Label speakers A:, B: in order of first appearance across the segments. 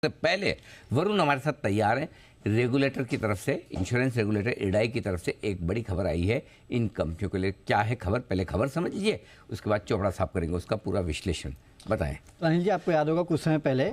A: से पहले वरुण हमारे साथ तैयार हैं। रेगुलेटर की तरफ से, इंश्योरेंस रेगुलेटर इडाई की तरफ से एक बड़ी खबर आई है इन कंपनियों के लिए। क्या है खबर, पहले खबर समझ लीजिए, उसके बाद चौपड़ा साफ करेंगे उसका पूरा विश्लेषण। बताएं।
B: तो अनिल जी, आपको याद होगा कुछ समय पहले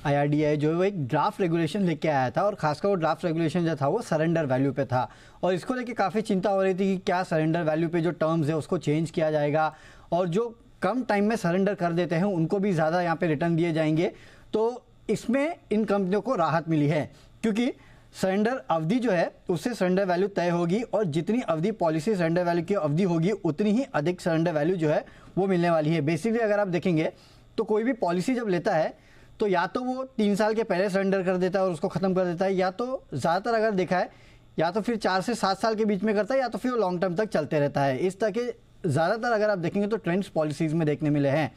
B: IRDAI जो है वो एक ड्राफ्ट रेगुलेशन लेके आया था, और खासकर वो ड्राफ्ट रेगुलेशन जो था वो सरेंडर वैल्यू पे था, और इसको लेके काफ़ी चिंता हो रही थी कि क्या सरेंडर वैल्यू पे जो टर्म्स है उसको चेंज किया जाएगा, और जो कम टाइम में सरेंडर कर देते हैं उनको भी ज़्यादा यहाँ पे रिटर्न दिए जाएंगे। तो इसमें इन कंपनियों को राहत मिली है, क्योंकि सरेंडर अवधि जो है उससे सरेंडर वैल्यू तय होगी, और जितनी अवधि पॉलिसी सरेंडर वैल्यू की अवधि होगी उतनी ही अधिक सरेंडर वैल्यू जो है वो मिलने वाली है। बेसिकली अगर आप देखेंगे तो कोई भी पॉलिसी जब लेता है तो या तो वो 3 साल के पहले सरेंडर कर देता है और उसको ख़त्म कर देता है, या तो ज़्यादातर अगर देखा है या तो फिर 4 से 7 साल के बीच में करता है, या तो फिर वो लॉन्ग टर्म तक चलते रहता है। इस तरह के ज़्यादातर अगर आप देखेंगे तो ट्रेंड्स पॉलिसीज़ में देखने मिले हैं,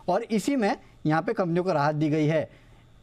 B: और इसी में यहाँ पे कंपनियों को राहत दी गई है।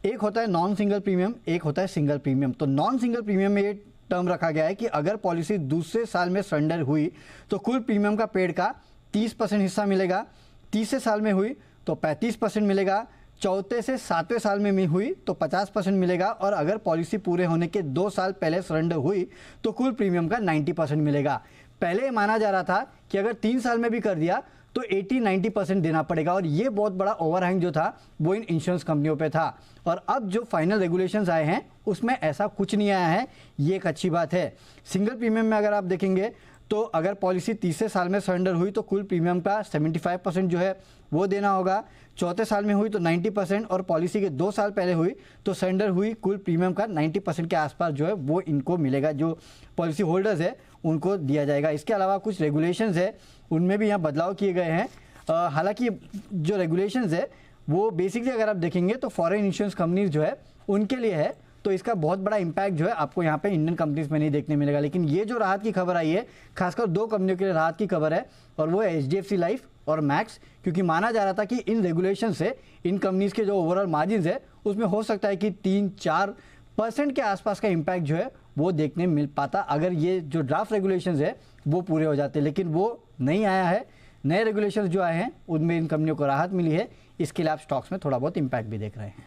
B: एक होता है नॉन सिंगल प्रीमियम, एक होता है सिंगल प्रीमियम। तो नॉन सिंगल प्रीमियम में ये टर्म रखा गया है कि अगर पॉलिसी दूसरे साल में सरेंडर हुई तो कुल प्रीमियम का पेड का 30% हिस्सा मिलेगा, तीसरे साल में हुई तो 35% मिलेगा, चौथे से 7वें साल में हुई तो 50% मिलेगा, और अगर पॉलिसी पूरे होने के 2 साल पहले सरेंडर हुई तो कुल प्रीमियम का 90% मिलेगा। पहले माना जा रहा था कि अगर 3 साल में भी कर दिया तो 80-90% देना पड़ेगा, और ये बहुत बड़ा ओवरहैंग जो था वो इन इंश्योरेंस कंपनियों पे था। और अब जो फाइनल रेगुलेशंस आए हैं उसमें ऐसा कुछ नहीं आया है, ये एक अच्छी बात है। सिंगल प्रीमियम में अगर आप देखेंगे तो अगर पॉलिसी तीसरे साल में सरेंडर हुई तो कुल प्रीमियम का 75% जो है वो देना होगा, चौथे साल में हुई तो 90%, और पॉलिसी के 2 साल पहले हुई तो सरेंडर हुई कुल प्रीमियम का 90% के आसपास जो है वो इनको मिलेगा, जो पॉलिसी होल्डर्स है उनको दिया जाएगा। इसके अलावा कुछ रेगुलेशंस है उनमें भी यहाँ बदलाव किए गए हैं। हालांकि जो रेगुलेशंस है वो बेसिकली अगर आप देखेंगे तो फॉरेन इंश्योरेंस कंपनीज जो है उनके लिए है, तो इसका बहुत बड़ा इम्पैक्ट जो है आपको यहाँ पे इंडियन कंपनीज में नहीं देखने मिलेगा। लेकिन ये जो राहत की खबर आई है खासकर 2 कंपनियों के लिए राहत की खबर है, और वो है HDFC लाइफ और मैक्स, क्योंकि माना जा रहा था कि इन रेगुलेशन से इन कंपनीज के जो ओवरऑल मार्जिन है उसमें हो सकता है कि 3-4% के आसपास का इम्पैक्ट जो है वो देखने मिल पाता अगर ये जो ड्राफ्ट रेगुलेशंस है वो पूरे हो जाते, लेकिन वो नहीं आया है। नए रेगुलेशंस जो आए हैं उनमें इन कंपनियों को राहत मिली है, इसके लिए आप स्टॉक्स में थोड़ा बहुत इम्पैक्ट भी देख रहे हैं।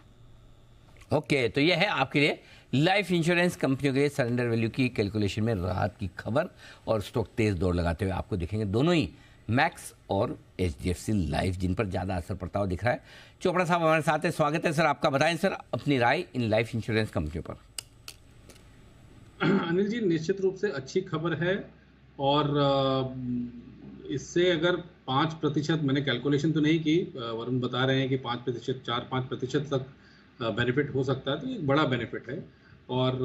A: ओके, तो यह है आपके लिए लाइफ इंश्योरेंस कंपनियों के लिए सरेंडर वैल्यू की कैलकुलेशन में राहत की खबर, और स्टॉक तेज दौड़ लगाते हुए आपको दिखेंगे दोनों ही मैक्स और HDFC लाइफ, जिन पर ज़्यादा असर पड़ता हुआ दिख रहा है। चोपड़ा साहब हमारे साथ है, स्वागत है सर आपका। बताएं सर अपनी राय इन लाइफ इंश्योरेंस कंपनियों पर।
C: अनिल जी, निश्चित रूप से अच्छी खबर है, और इससे अगर 5%, मैंने कैलकुलेशन तो नहीं की, वरुण बता रहे हैं कि 5%, 4-5% तक बेनिफिट हो सकता है, तो एक बड़ा बेनिफिट है। और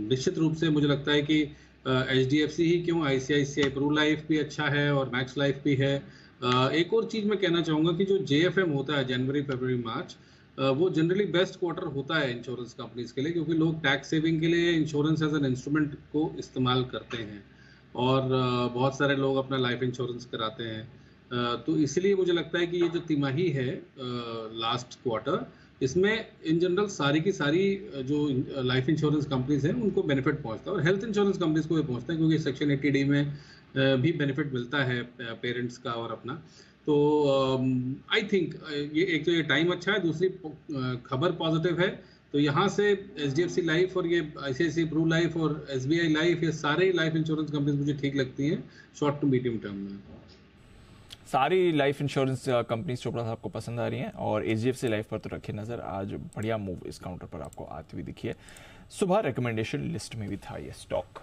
C: निश्चित रूप से मुझे लगता है कि HDFC ही क्यों, ICICI प्रू लाइफ भी अच्छा है और मैक्स लाइफ भी है। एक और चीज़ मैं कहना चाहूँगा कि जो JFM होता है, जनवरी फरवरी मार्च, वो जनरली बेस्ट क्वार्टर होता है इंश्योरेंस कंपनीज के लिए, क्योंकि लोग टैक्स सेविंग के लिए इंश्योरेंस एज एन इंस्ट्रूमेंट को इस्तेमाल करते हैं, और बहुत सारे लोग अपना लाइफ इंश्योरेंस कराते हैं। तो इसलिए मुझे लगता है कि ये जो तिमाही है लास्ट क्वार्टर, इसमें इन जनरल सारी की सारी जो लाइफ इंश्योरेंस कंपनीज हैं उनको बेनिफिट पहुंचता है, और हेल्थ इंश्योरेंस कंपनीज को भी पहुंचता है, क्योंकि सेक्शन 80D में भी बेनिफिट मिलता है पेरेंट्स का और अपना। तो आई थिंक ये एक तो ये टाइम अच्छा है, दूसरी खबर पॉजिटिव है। तो यहाँ से HDFC लाइफ और ये ICICI प्रू लाइफ और SBI लाइफ, ये सारे लाइफ इंश्योरेंस कंपनीज मुझे ठीक लगती हैं शॉर्ट टू मीडियम टर्म में।
D: सारी लाइफ इंश्योरेंस कंपनीज चोपड़ा साहब को पसंद आ रही हैं, और HDFC लाइफ पर तो रखे नज़र। आज बढ़िया मूव इस काउंटर पर आपको आती हुई दिखी है। सुबह रिकमेंडेशन लिस्ट में भी था ये स्टॉक।